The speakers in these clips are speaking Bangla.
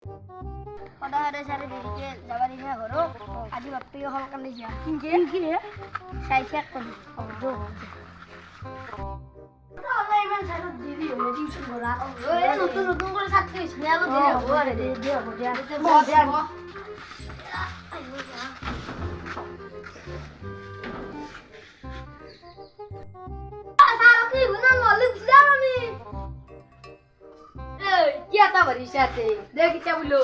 সদায় সারে দেরিকে যাবার ইচ্ছা করো আজি বাপ্পি হল কানে যা কি রে সাই চেক করি জো তাহলে ইমান সারা দিদি হলে টিউশন করা ওই নতুন নতুন করে ছাত্র হইছে আলো দিলে হবে আরে দে সারা কি গুনা ললিক যাম আমি এই কি আতা বাড়ি সাথে দেখি চা বলো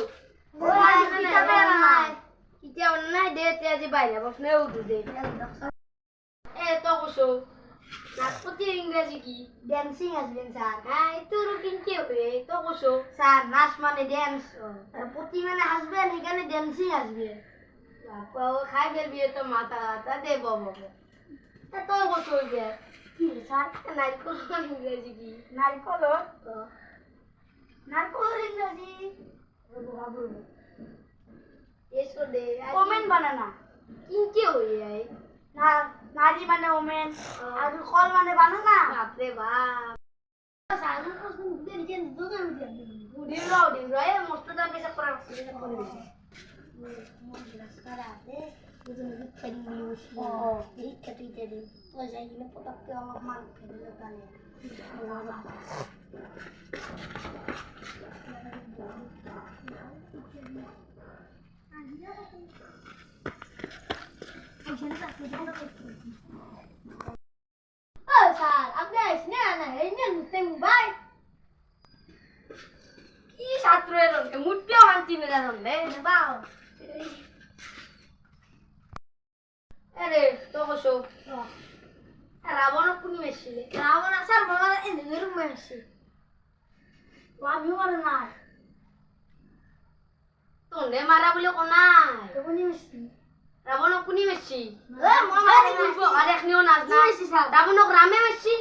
কিতাব নাই দে তে আজি বাইরে বসনে উঠু দে এ তো কইছো নাচপতি ইংরেজি কি ড্যান্সিং আসবেন স্যার হ্যাঁ তোর কিনকে হবে তো কইছো স্যার নাচ মানে ড্যান্স আর পতি মানে হাসবেন এখানে ড্যান্সিং আসবে বাবা ও খাই ফেলবি তো মাথা তা দে বাবা তা তো কইছো যে কি স্যার নারকল ইংরেজি কি নারকল নারকল ইংরেজি বাবু এসো দে ওমেন বানানা কিনকে হই আই না নারী মানে ওমেন আর কল মানে বানানা বাপ রে বাপ সারু প্রশ্ন মুখে নিচে দুজন দিন রয় মস্তটা বেশা করা করে রাস্তার আছে দুজন খেলি নিউজ এই খেতে দিন তো যাই গেলে পটককে আমার মান খেলে তাহলে স্যার আপনি আসলে না এই নিয়ে মুতে মোবাইল কি ছাত্রের মুটপিও আনতি না জানলে বাও আরে তো বসো রাবণ কোনি মেশিলে রাবণ আসার বলা এ নেরু মেশি আমি মার না তোনে মারা বলে কোনাই তো কোনি মেশি রাবণ কোনি মেশি এ মামারি বুঝবো আর এখনিও নাচ না মেশি স্যার রাবণ গ্রামে মেশি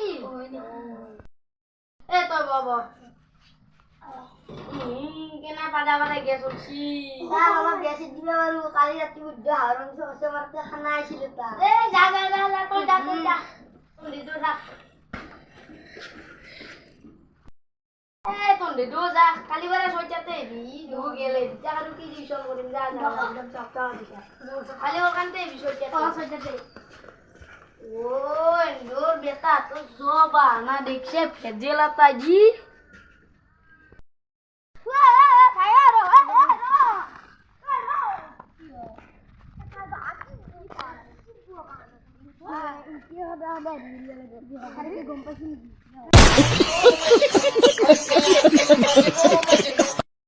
এ তো বাবা কেনা পাডা পাডা গ্যাস হচ্ছি স্যার আমার গ্যাস দিবে বারু কালি রাতে বুদ্ধ হারন সে মারতে খানা আইছিল তা এ যা তো যা তুই তো যা এ তোন্ডে দো যা কালি বারে সইচাতে বি দো গেলে জাগারু কি জিসন করিম যা একদম চাপটা দিছা খালি ওখানতে বি সইচাতে ও এন্ডোর বেটা তো জবা না দেখছে ফেজেলা তাজি কি হবে